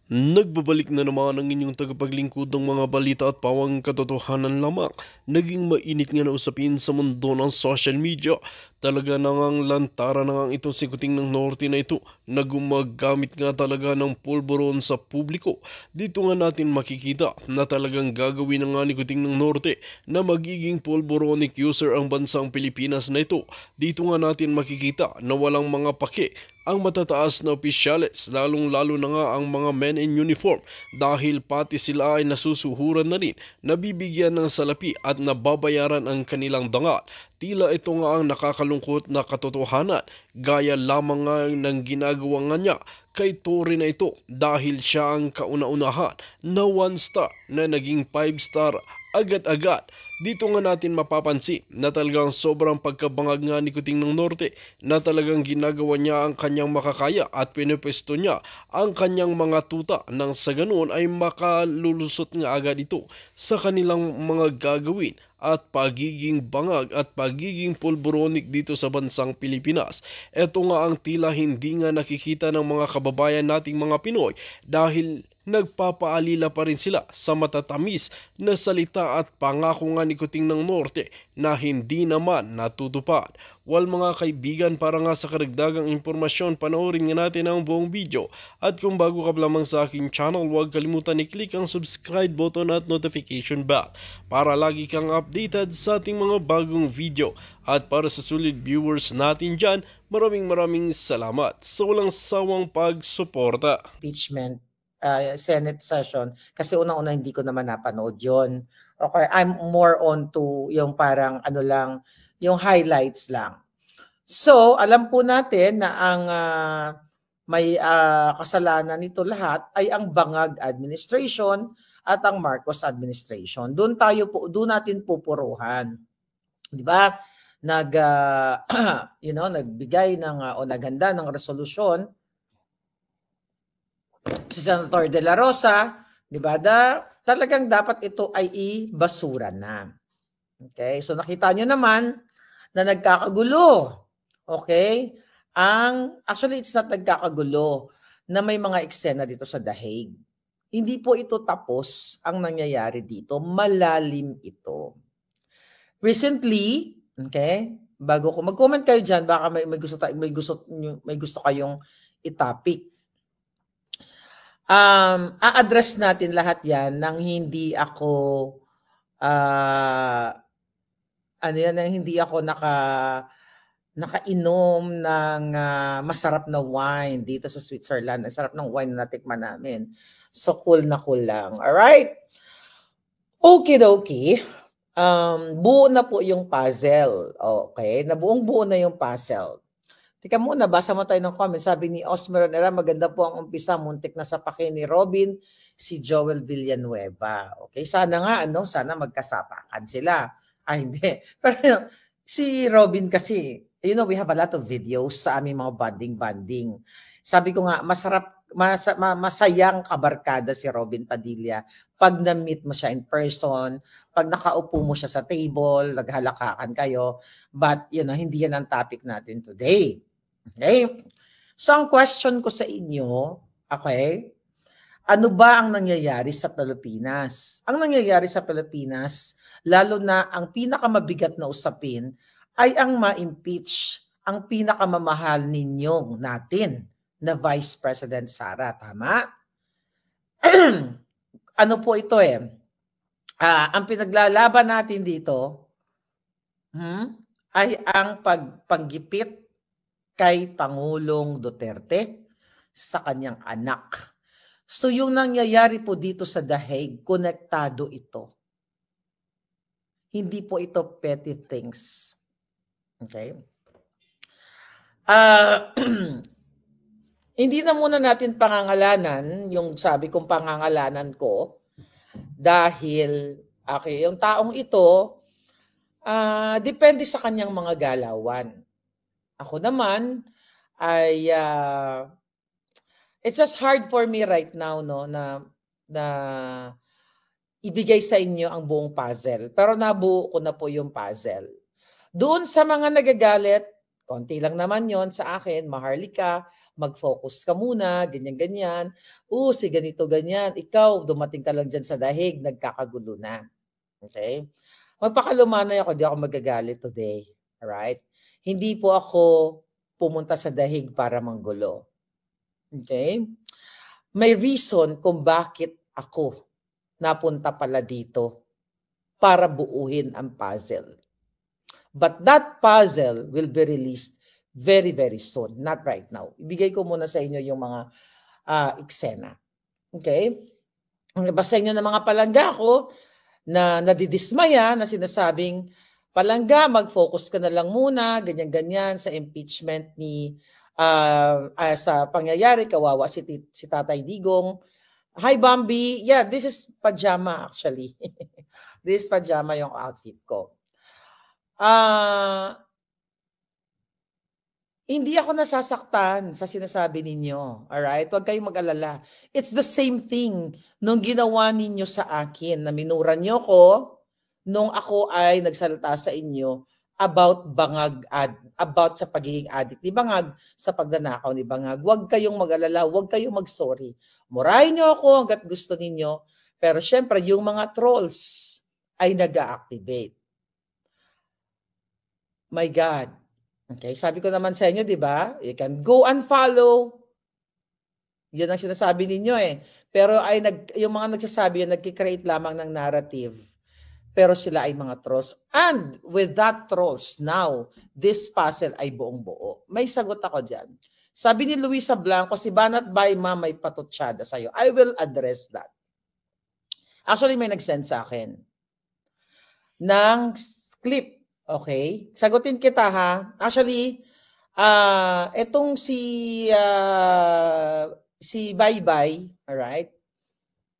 Nagbabalik na naman ang inyong tagapaglingkod ng mga balita at pawang katotohanan lamang. Naging mainit nga na usapin sa mundo ng social media. Talaga na ngang lantaran na ngang itong sikuting ng norte na ito na gumagamit nga talaga ng pulburon sa publiko. Dito nga natin makikita na talagang gagawin na nga ni Kuting ng Norte na magiging pulboronic user ang bansang Pilipinas na ito. Dito nga natin makikita na walang mga pake ang matataas na opisyales, lalong-lalo na nga ang mga men in uniform dahil pati sila ay nasusuhuran na rin, nabibigyan ng salapi at nababayaran ang kanilang dangal. Tila ito nga ang nakakalungkot na katotohanan, gaya lamang nga ng ginagawa nga niya kay Tory na ito dahil siya ang kauna-unahan na 1 star na naging 5 star agad-agad. Dito nga natin mapapansin na talagang sobrang pagkabangag nga ni Kuting ng Norte na talagang ginagawa niya ang kanyang makakaya at pinipwesto niya ang kanyang mga tuta nang sa ganoon ay makalulusot nga agad ito sa kanilang mga gagawin at pagiging bangag at pagiging pulburonik dito sa bansang Pilipinas. Ito nga ang tila hindi nga nakikita ng mga kababayan nating mga Pinoy dahil nagpapaalila pa rin sila sa matatamis na salita at pangako nga ni Kuting ng Norte na hindi naman natutupad. Well mga kaibigan, para nga sa karagdagang impormasyon, panoorin nga natin ang buong video. At kung bago ka lamang sa aking channel, huwag kalimutan i-click ang subscribe button at notification bell para lagi kang updated sa ating mga bagong video. At para sa solid viewers natin dyan, maraming salamat sa walang sawang pagsuporta. Impeachment Senate session kasi unang-una hindi ko naman napanood yon. Okay, I'm more on to yung parang ano lang, yung highlights lang. So, alam po natin na ang may kasalanan nito lahat ay ang Bangag administration at ang Marcos administration. Doon natin pupuruhan. 'Di ba? Nagbigay ng o naghanda ng resolusyon si Senator De La Rosa, 'di ba? Talagang dapat ito ay ibasura na. Okay? So nakita nyo naman na nagkakagulo. Okay? Actually, it's not nagkakagulo na may mga eksena dito sa The Hague. Hindi po ito tapos ang nangyayari dito. Malalim ito. Recently, okay? Bago ko mag-comment kayo diyan, baka may gusto kayong i-topic. A-address natin lahat 'yan nang hindi ako hindi ako nakainom ng masarap na wine dito sa Switzerland. Ang sarap ng wine na natikman namin. So cool na cool lang. All right? Okay. Buo na po yung puzzle. Okay? Buo na yung puzzle. Tika muna, basa mo tayo ng comment. Sabi ni Osmer Nera, maganda po ang umpisa. Muntik na sa pake ni Robin, si Joel Villanueva. Okay, sana nga, sana magkasapakan sila. Hindi. Pero si Robin kasi, we have a lot of videos sa aming mga banding. Sabi ko nga, masayang kabarkada si Robin Padilla pag na-meet mo siya in person, pag nakaupo mo siya sa table, naghalakakan kayo. But, hindi yan ang topic natin today. Okay? So, ang question ko sa inyo, okay, ano ba ang nangyayari sa Pilipinas? Ang nangyayari sa Pilipinas, lalo na ang pinakamabigat na usapin, ay ang ma-impeach ang pinakamamahal natin na Vice President Sara. Tama? Ano po ito ang pinaglalaban natin dito ay ang paggipit kay Pangulong Duterte sa kanyang anak. So yung nangyayari po dito sa The Hague, konektado ito. Hindi po ito petty things. Okay? Hindi na muna natin pangangalanan, yung sabi kong pangangalanan ko, dahil yung taong ito, depende sa kanyang mga galawan. Ako naman ay it's just hard for me right now na ibigay sa inyo ang buong puzzle. Pero nabuo ko na po yung puzzle. Doon sa mga nagagalit, konti lang naman yon sa akin, Maharlika, mag-focus ka muna, ganyan-ganyan. Si ganito, ganyan. Ikaw, dumating ka lang dyan sa dahig, nagkakagulo na. Okay? Magpakalumanay ako, di ako magagalit today. Alright? Hindi po ako pumunta sa dahig para manggulo. Okay? May reason kung bakit ako napunta pala dito para buuhin ang puzzle. But that puzzle will be released very, very soon. Not right now. Ibigay ko muna sa inyo yung mga eksena. Okay? Basahin nyo ng mga palangga ko na nadidismaya na sinasabing, palangga, mag-focus ka na lang muna, ganyan-ganyan sa impeachment ni sa pangyayari, kawawa si Tatay Digong. Hi, Bambi. Yeah, this is pajama actually. This is pajama yung outfit ko. Hindi ako nasasaktan sa sinasabi ninyo. Alright? Huwag kayong mag-alala. It's the same thing nung ginawa ninyo sa akin na minura nyo ko nung ako ay nagsalita sa inyo about bangag, about sa pagiging addict ni Bangag, sa pagnanakaw ni Bangag. Huwag kayong mag-alala, huwag kayong mag-sorry. Murahin nyo ako hanggat gusto ninyo. Pero syempre, yung mga trolls ay nag-a-activate. My God. Okay, sabi ko naman sa inyo, di ba? You can go and follow. Yan ang sinasabi ninyo eh. Pero ay yung mga nagsasabi yun, nagkikreate lamang ng narrative. Pero sila ay mga trolls. And with that trolls, now, this puzzle ay buong buo. May sagot ako dyan. Sabi ni Luisa Blanco, si Banat Bayma may patutsyada sa'yo. I will address that. Actually, may nag-send sa akin ng clip. Okay? Sagutin kita ha. Actually, etong si Baybay, alright?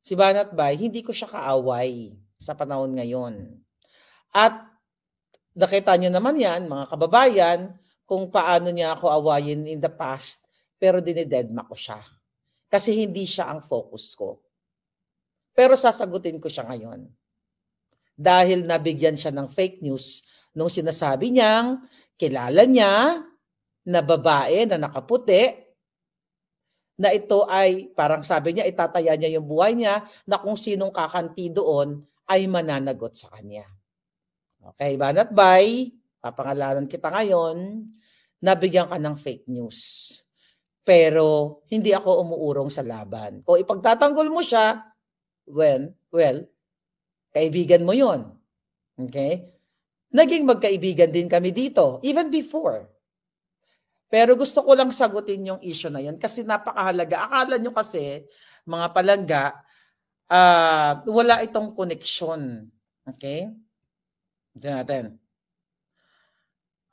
Si Banat Bay, hindi ko siya kaaway sa panahon ngayon. At nakita nyo naman yan, mga kababayan, kung paano niya ako awayin in the past, pero dinidedma ko siya. Kasi hindi siya ang focus ko. Pero sasagutin ko siya ngayon. Dahil nabigyan siya ng fake news nung sinasabi niyang kilala niya na babae na nakaputi, na ito ay, parang sabi niya, itataya niya yung buhay niya, na kung sinong kakanti doon ay mananagot sa kanya. Okay, Banat Bay, papangalanan kita ngayon, nabigyan ka ng fake news. Pero hindi ako umuurong sa laban. Kung ipagtatanggol mo siya, well, kaibigan mo yon. Okay? Naging magkaibigan din kami dito, even before. Pero gusto ko lang sagutin yung issue na yun kasi napakahalaga. Akala nyo kasi, mga palangga, wala itong connection. Okay? Ito natin.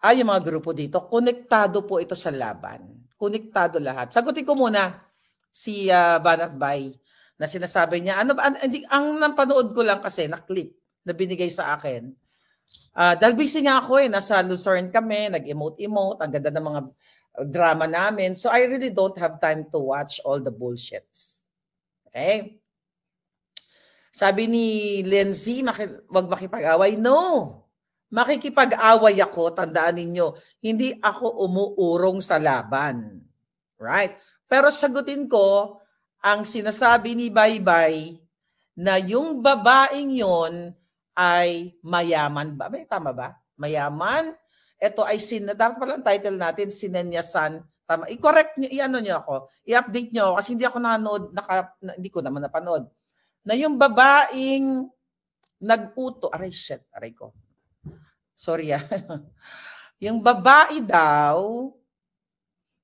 Yung mga grupo dito, konektado po ito sa laban. Konektado lahat. Sagutin ko muna si Banat Bay na sinasabi niya, ang napanood ko lang kasi na clip na binigay sa akin. Dahil busy nga ako nasa Luzerne kami, nag-emote-emote, ang ganda ng mga drama namin. So I really don't have time to watch all the bullshits. Okay? Sabi ni Lindsay, wag makipag-away. No! Makikipag-away ako, tandaan ninyo, hindi ako umuurong sa laban. Right? Pero sagutin ko, ang sinasabi ni Baybay na yung babaeng yon ay mayaman ba? May tama ba? Mayaman? Ito ay dapat pala ang title natin, sinenyasan. Tama. I-correct nyo, i-ano nyo ako. I-update nyo kasi hindi ako nanood, hindi ko naman napanood. Na yung babaeng nag-uto, aray ko. Sorry yung babae daw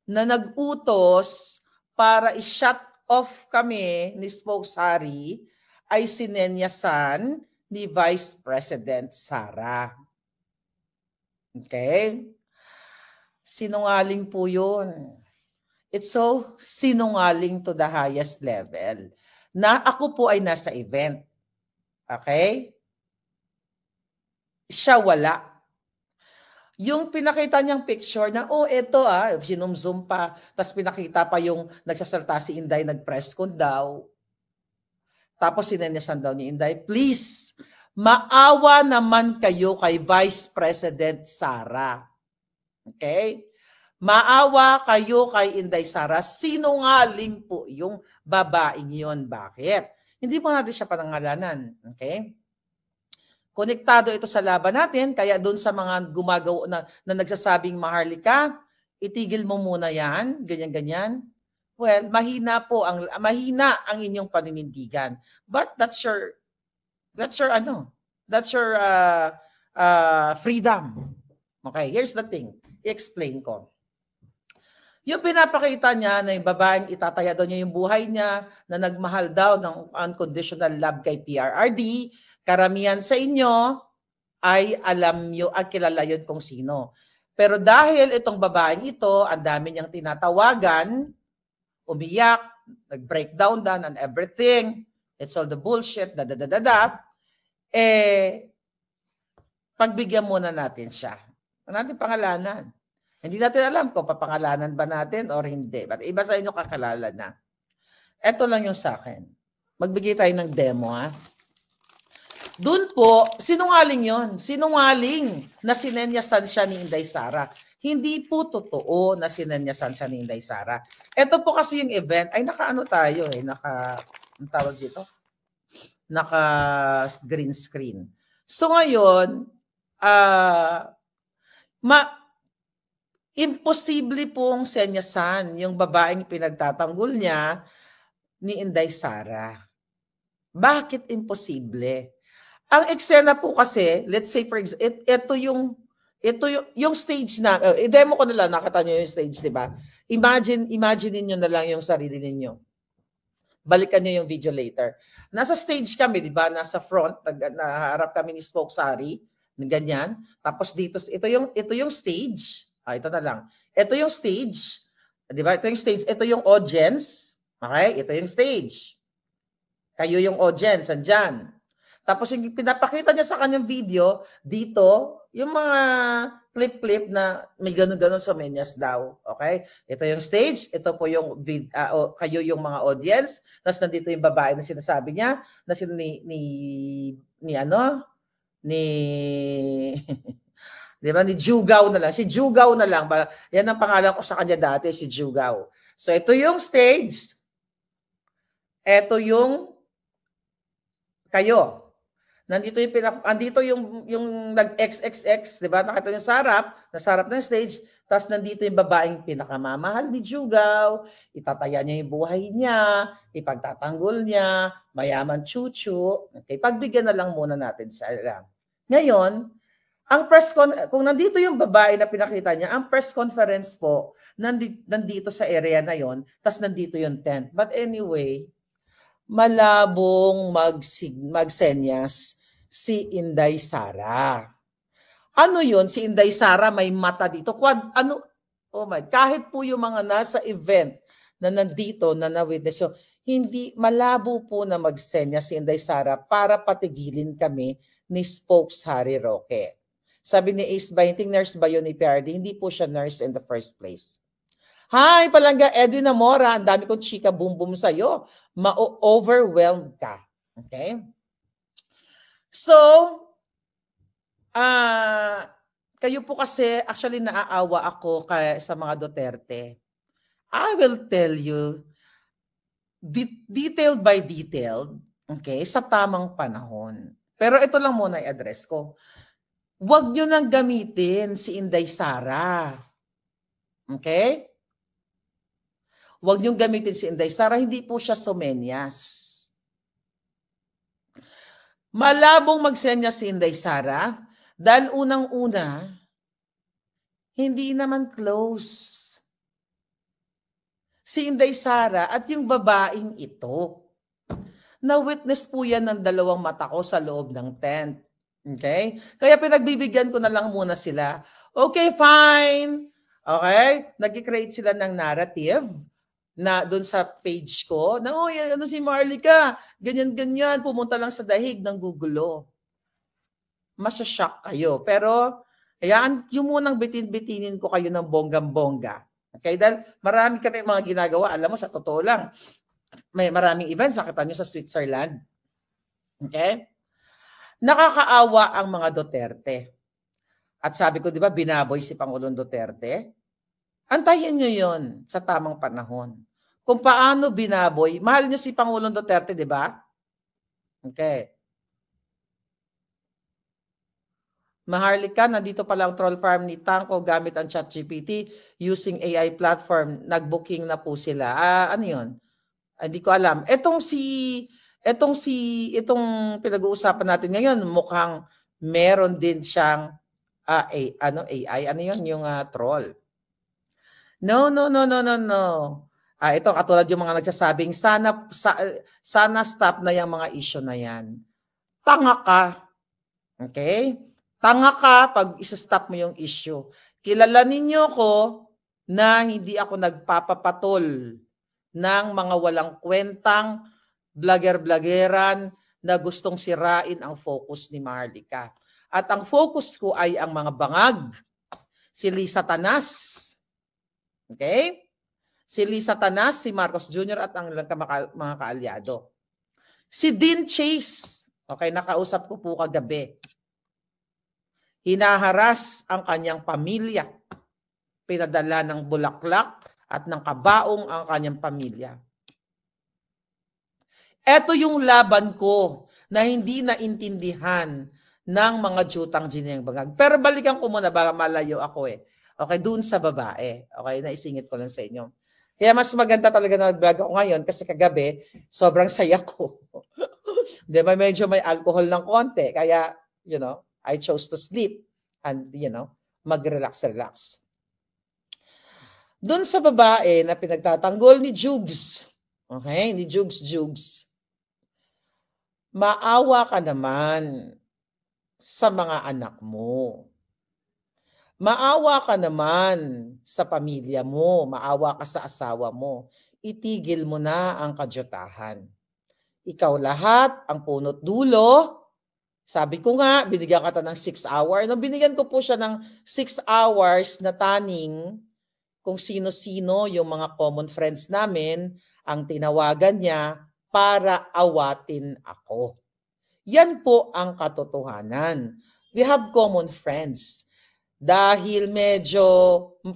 na nag-utos para i-shut off kami ni Spokes Harry ay sinenyasan ni Vice President Sara. Okay? Sinungaling po yun. It's so sinungaling to the highest level. Na ako po ay nasa event. Okay? Siya wala. Yung pinakita niyang picture na, eto sinumzoom pa, tapos pinakita pa yung nagsasalita si Inday, nag-press con daw. Tapos sinenyasan daw ni Inday, please, maawa naman kayo kay Vice President Sara. Okay? Maawa kayo kay Inday Sara. Sinungaling po yung babaeng yon. Bakit? Hindi po natin siya panangalanan. Okay? Konektado ito sa laban natin, kaya doon sa mga gumagawa na nagsasabing maharlika, itigil mo muna yan, ganyan-ganyan. Well, mahina ang inyong paninindigan. But that's your freedom. Okay, here's the thing. I-explain ko. Yung pinapakita niya na yung babaeng itataya daw niya yung buhay niya, na nagmahal daw ng unconditional love kay PRRD, karamihan sa inyo ay alam nyo at kilala yun kung sino. Pero dahil itong babaeng ito, ang dami niyang tinatawagan, umiyak, nag-breakdown down and everything, it's all the bullshit, pagbigyan muna natin siya. Ano natin pangalanan? Hindi natin alam kung papangalanan ba natin or hindi. But iba sa inyo kakalala na. Ito lang yung sa akin. Magbigay tayo ng demo, ha? Doon po, sinungaling yon. Sinungaling na sinenyasan siya ni Inday Sara. Hindi po totoo na sinenyasan siya ni Inday Sara. Ito po kasi yung event, ay naka-ano tayo eh, ang tawag dito? Naka-green screen. So ngayon, imposible pong senyasan yung babaeng pinagtatanggol niya ni Inday Sara. Bakit imposible? Ang eksena po kasi, let's say for example, ito yung stage na, i-demo ko na lang, nakita nyo yung stage, di ba? Imagine niyo na lang yung sarili ninyo. Balikan nyo yung video later. Nasa stage kami, di ba? Nasa front, naharap kami ni Spoke Sari, ganyan. Tapos dito, ito yung stage. Ito na lang. Ito yung stage. Di ba? Ito yung stage. Ito yung audience. Okay? Ito yung stage. Kayo yung audience. Andyan. Tapos yung pinapakita niya sa kanyang video, dito, yung mga clip-clip na may ganun-ganun sa menyas daw. Okay? Ito yung stage. Ito po yung kayo yung mga audience. Tapos nandito yung babae na sinasabi niya, na di ba? Ni Jugaw na lang. Si Jugaw na lang. Yan ang pangalan ko sa kanya dati, si Jugaw. So, ito yung stage. Ito yung kayo. Nandito yung nag-XXX, di ba? Nakita yung nasa harap ng stage. Tapos nandito yung babaeng pinakamamahal ni Jugaw. Itataya niya yung buhay niya. Ipagtatanggol niya. Mayaman chuchu. Okay, pagbigyan na lang muna natin sa alam. Ngayon, kung nandito yung babae na pinakita niya, ang press conference po, nandito sa area na yon, tas nandito yung tent. But anyway, malabong magsenyas si Inday Sara. Ano yun? Si Inday Sara may mata dito. Kahit po yung mga nasa event na nandito, na na-witness yun, hindi malabo po na magsenyas si Inday Sara para patigilin kami ni Spokes Harry Roque. Sabi ni Ace Bainting, nurse ba yun ni PRD? Hindi po siya nurse in the first place. Hi, Palangga Edwin Amora. Ang dami kong chika boom boom sa'yo. Ma-overwhelmed ka. Okay? So, kayo po kasi, actually naaawa ako sa mga Duterte. I will tell you, detailed by detailed, okay, sa tamang panahon. Pero ito lang muna i-address ko. Huwag nyo nang gamitin si Inday Sara. Okay? Huwag nyo gamitin si Inday Sara. Hindi po siya sumenyas. Malabong magsenyas si Inday Sara dahil unang-una, hindi naman close si Inday Sara at yung babaeng ito. Na-witness po yan ng dalawang mata ko sa loob ng tent. Okay? Kaya pinagbibigyan ko na lang muna sila. Okay, fine. Okay? Nag-create sila ng narrative na doon sa page ko. Na, si Marlica, ganyan-ganyan, pumunta lang sa dahig ng gugulo. Masashock kayo. Pero, hayaan, yung munang bitin-bitinin ko kayo ng bonggang-bongga. Okay? Dahil marami kami mga ginagawa. Alam mo, sa totoo lang, may maraming events. Nakita nyo sa Switzerland. Okay? Nakakaawa ang mga Duterte. At sabi ko, di ba, binaboy si Pangulong Duterte? Antayin nyo yon sa tamang panahon. Kung paano binaboy, mahal nyo si Pangulong Duterte, di ba? Okay. Maharlika, nandito pala ang troll farm ni Tangko gamit ang ChatGPT using AI platform. Nag-booking na po sila. Ano yun? Hindi ko alam. Itong pinag-uusapan natin ngayon, mukhang meron din siyang AI. Ano yun? Yung troll. No. Ito katulad yung mga nagsasabing sana stop na yung mga issue na yan. Tanga ka. Okay? Tanga ka pag isa-stop mo yung issue. Kilalanin niyo ko na hindi ako nagpapapatol ng mga walang kwentang vlogger-vloggeran na gustong sirain ang focus ni Maharlika. At ang focus ko ay ang mga bangag. Si Lisa Tanas. Okay? Si Lisa Tanas, si Marcos Jr. at ang mga kaalyado. Si Dean Chase. Okay, nakausap ko po kagabi. Hinaharas ang kanyang pamilya. Pinadala ng bulaklak at ng kabaong ang kanyang pamilya. Ito yung laban ko na hindi naintindihan ng mga jutang ginang bangag. Pero balikan ko muna, baka malayo ako eh. Okay, dun sa babae. Okay, naisingit ko lang sa inyo. Kaya mas maganda talaga na nag-vlog ako ngayon kasi kagabi, sobrang saya ko. Di ba, medyo may alcohol ng konti. Kaya, I chose to sleep and, mag-relax. Doon sa babae na pinagtatanggol ni Jugs, okay, ni Jugs, maawa ka naman sa mga anak mo. Maawa ka naman sa pamilya mo. Maawa ka sa asawa mo. Itigil mo na ang kadyutahan. Ikaw lahat, ang punot dulo. Sabi ko nga, binigyan ka ng 6 hours. Nung binigyan ko po siya ng 6 hours na taning kung sino-sino yung mga common friends namin, ang tinawagan niya para awatin ako. Yan po ang katotohanan. We have common friends. Dahil medyo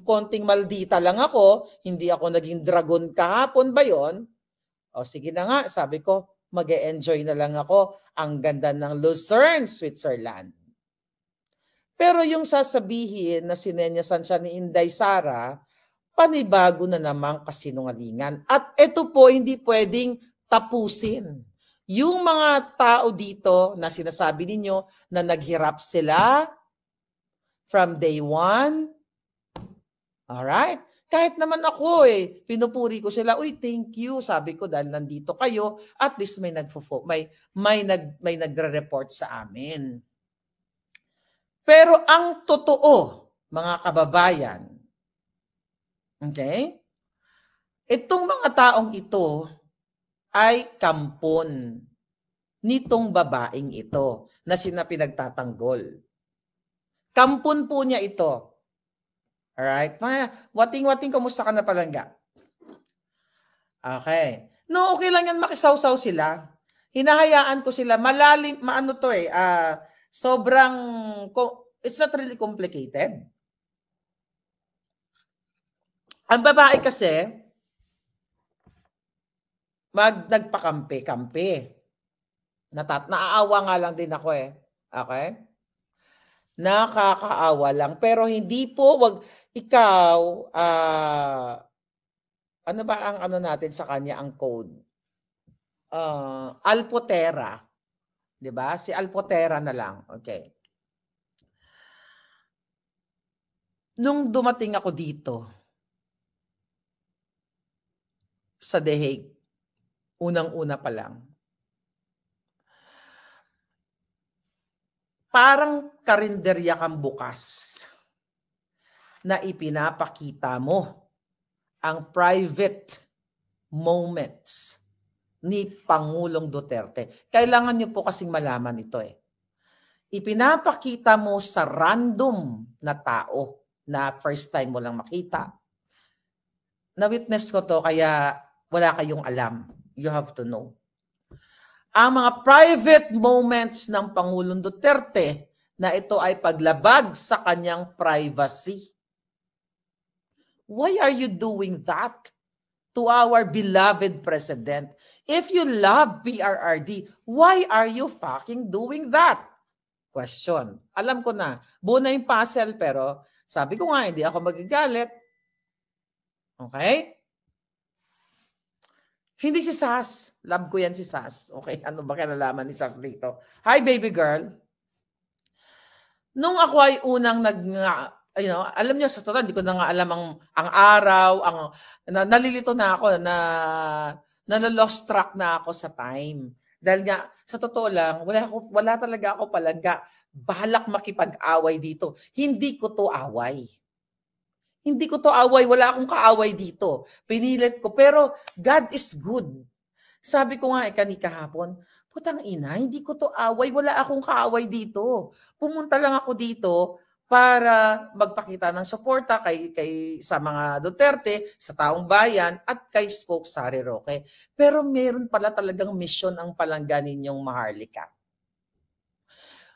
konting maldita lang ako, hindi ako naging dragon kahapon ba yon? O sige na nga, sabi ko, mag-e-enjoy na lang ako. Ang ganda ng Lucerne, Switzerland. Pero yung sasabihin na sinenyasan siya ni Inday Sara, panibago na namang kasinungalingan. At ito po hindi pwedeng tapusin. Yung mga tao dito na sinasabi ninyo na naghirap sila from day one, alright? Kahit naman ako pinupuri ko sila, uy, thank you. Sabi ko, dahil nandito kayo, at least may nagre-report sa amin. Pero ang totoo, mga kababayan, okay? Itong mga taong ito ay kampon nitong babaeng ito na pinagtatanggol. Kampon po niya ito. Alright? Wating-wating, kumusta ka na palangga? Okay. No, okay lang yan, makisawsaw sila. Hinahayaan ko sila. Malalim, sobrang, it's not really complicated. Ang babae kasi, nagpakampi-kampi. Naaawa nga lang din ako Okay? Nakakaawa lang. Pero hindi po, ikaw, ano ba ang natin sa kanya, ang code? Alpotera. Diba? Si Alpotera na lang. Okay. Nung dumating ako dito, sa The Hague, unang-una pa lang, parang karinderya kang bukas na ipinapakita mo ang private moments ni Pangulong Duterte. Kailangan niyo po kasing malaman ito Ipinapakita mo sa random na tao na first time mo lang makita. Na-witness ko to kaya wala kayong alam. You have to know. Ang mga private moments ng Pangulong Duterte na ito ay paglabag sa kanyang privacy. Why are you doing that to our beloved president? If you love PRRD, why are you fucking doing that? Question. Alam ko na, buo na yung puzzle, pero sabi ko nga, hindi ako magagalit. Okay? Hindi si Sas. Love ko yan si Sas. Okay, ano ba kinalaman ni Sas dito? Hi, baby girl. Nung ako ay unang alam niyo, sa totoo, hindi ko na nga alam ang araw, nalilito na ako, nalo-lost track na ako sa time. Dahil nga, sa totoo lang, wala talaga ako palangga balak makipag-away dito. Hindi ko to away. Hindi ko to away, wala akong kaaway dito. Pinilit ko, pero God is good. Sabi ko nga kahapon, putang ina, hindi ko to away, wala akong kaaway dito. Pumunta lang ako dito para magpakita ng suporta sa mga Duterte, sa taong bayan, at kay Spoke Sari Roque. Pero meron pala talagang misyon ang palangga ninyong Maharlika.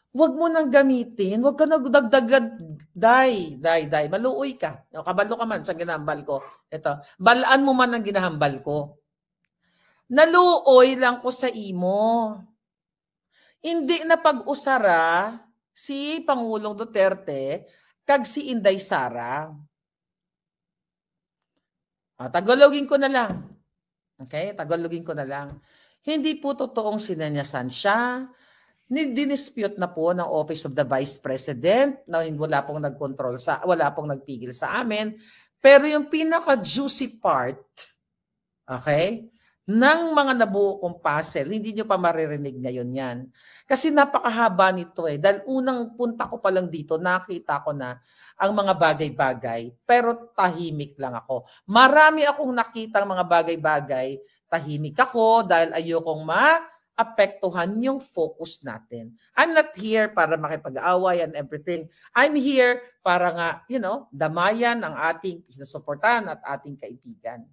Huwag mo nang gamitin, huwag ka nagdagdagan, maluoy ka. Kabalo ka man sa ginahambal ko. Ito, balaan mo man ang ginahambal ko. Naluoy lang ko sa imo. Hindi na pag-usara si Pangulong Duterte kag si Inday Sara. Tagalogin ko na lang. Okay? Tagalogin ko na lang. Hindi po totoong sinanyasan siya. Dinispute na po ng Office of the Vice President na wala pong wala pong nagpigil sa amin. Pero yung pinaka-juicy part, okay, ng mga nabuo kong puzzle, hindi nyo pa maririnig ngayon yan. Kasi napakahaba nito eh. Dahil unang punta ko pa lang dito, nakita ko na ang mga bagay-bagay, pero tahimik lang ako. Marami akong nakita mga bagay-bagay, tahimik ako dahil ayokong apektuhan yung focus natin. I'm not here para makipag-away and everything. I'm here para nga, damayan ang ating sinusuportahan at ating kaibigan.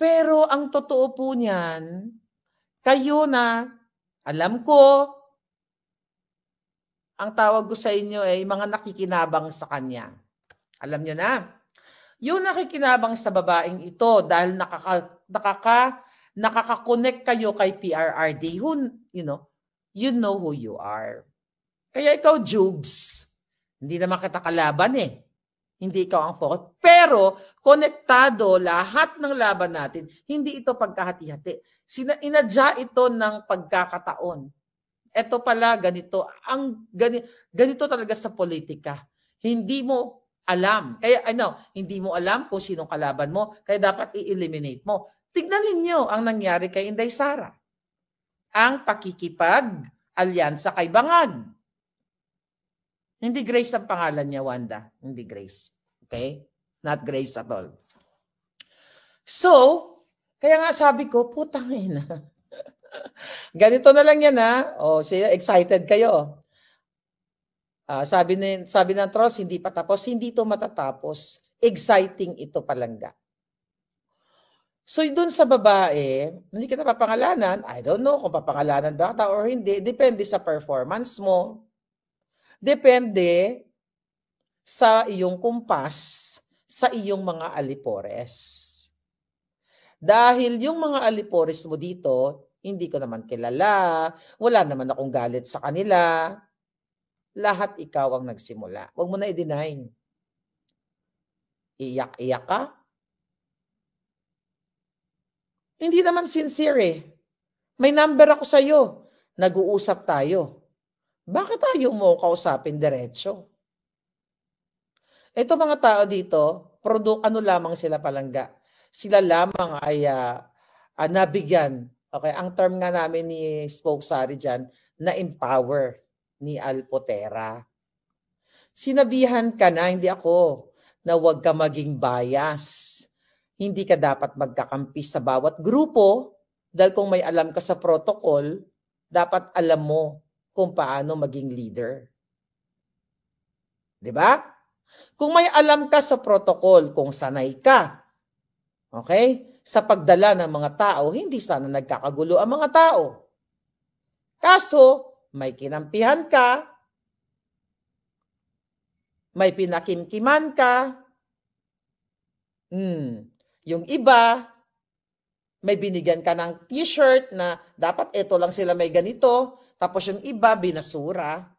Pero ang totoo po niyan, kayo na, alam ko, ang tawag ko sa inyo ay mga nakikinabang sa kanya. Alam nyo na. Yung nakikinabang sa babaeng ito dahil nakaka-connect kayo kay PRRD, you know who you are. Kaya ikaw, Jugs, hindi naman kita kalaban eh. Hindi ikaw ang focus. Pero, konektado lahat ng laban natin, hindi ito pagkahati-hati. Inadya ito ng pagkakataon. Ito pala, ganito talaga sa politika. Hindi mo alam. Kaya, hindi mo alam kung sinong kalaban mo, kaya dapat i-eliminate mo. Tignan ninyo ang nangyari kay Inday Sara. Ang pakikipag-alyansa kay Bangag. Hindi Grace ang pangalan niya, Wanda. Hindi Grace. Okay? Not Grace at all. So, kaya nga sabi ko, putang ina. Ganito na lang yan ha. Excited kayo. Sabi ng trolls, hindi pa tapos. Hindi ito matatapos. Exciting ito palangga. So, dun sa babae, hindi kita papangalanan. I don't know kung papangalanan ba kita or hindi. Depende sa performance mo. Depende sa iyong kumpas, sa iyong mga alipores. Dahil yung mga alipores mo dito, hindi ko naman kilala, wala naman akong galit sa kanila, lahat ikaw ang nagsimula. Huwag mo na i-deny. Iyak-iyak ka? Hindi naman sincere eh. May number ako sa'yo. Nag-uusap tayo. Bakit tayo mo kausapin diretso? Ito mga tao dito, lamang sila palangga. Sila lamang ay nabigyan. Okay, ang term nga namin ni Spoke Sari dyan, na-empower ni Alpotera. Sinabihan ka na, hindi ako, na huwag ka maging bias. Hindi ka dapat magkakampi sa bawat grupo dahil kung may alam ka sa protocol, dapat alam mo kung paano maging leader. 'Di ba? Kung may alam ka sa protocol, kung sanay ka, okay, sa pagdala ng mga tao, hindi sana nagkakagulo ang mga tao. Kaso, may kinampihan ka, may pinakimkiman ka, Yung iba, may binigyan ka ng t-shirt na dapat ito lang sila may ganito, tapos yung iba binasura.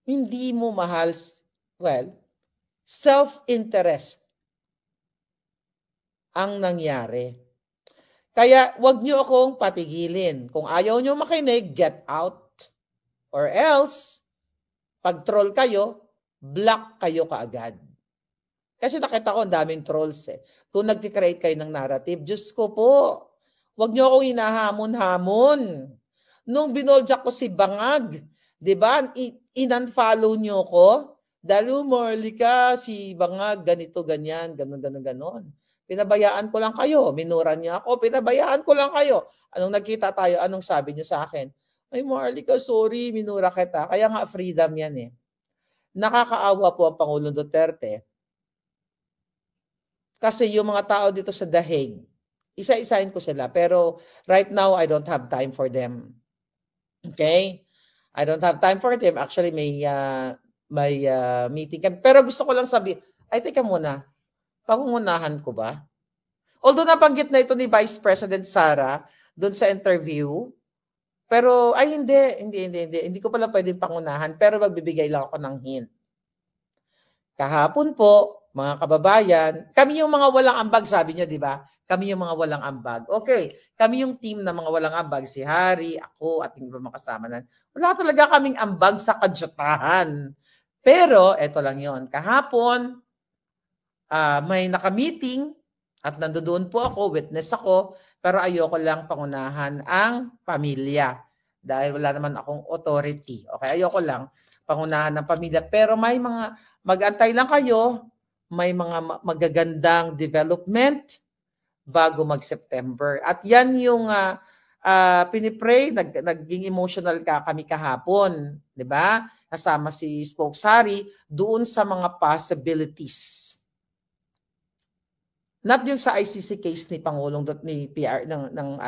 Hindi mo mahal, well, self-interest ang nangyari. Kaya wag niyo akong patigilin. Kung ayaw niyo makinig, get out. Or else, pag troll kayo, block kayo kaagad. Kasi nakita ko ang daming trolls eh. Kung nag-create kayo ng narrative, Diyos ko po, wag niyo akong hinahamon-hamon. Nung binoljak ko si Bangag, di ba, in-unfollow niyo ko, dahil Marlica, si Bangag, ganito, ganyan, ganon. Pinabayaan ko lang kayo. Minura niya ako. Pinabayaan ko lang kayo. Anong nagkita tayo? Anong sabi niyo sa akin? Ay, Marlica, sorry, minura kita. Kaya nga, freedom yan eh. Nakakaawa po ang Pangulong Duterte. Kasi yung mga tao dito sa The Hague, isa-isahin ko sila. Pero right now, I don't have time for them. Okay? I don't have time for them. Actually, may meeting kami. Pero gusto ko lang sabihin, ay, teka muna. Pangungunahan ko ba? Although nabanggit na ito ni Vice President Sara doon sa interview, pero ay hindi ko pala pwedeng pangunahan, pero magbibigay lang ako ng hint. Kahapon po, mga kababayan, kami yung mga walang ambag, sabi niyo, di ba? Kami yung mga walang ambag. Okay, kami yung team na mga walang ambag, si Harry, ako, at yung mga kasama na. Wala talaga kaming ambag sa kadyatahan. Pero, eto lang yon. Kahapon, may naka-meeting at nandoon po ako, witness ako, pero ayoko lang pangunahan ang pamilya dahil wala naman akong authority. Okay, ayoko lang pangunahan ng pamilya. Pero may mga, mag-antay lang kayo, may mga magagandang development bago mag-September. At yan yung pinipray, naging emotional kami kahapon, di ba? Kasama si Spokesary doon sa mga possibilities. Not yun sa ICC case ni Pangulong ni PR ng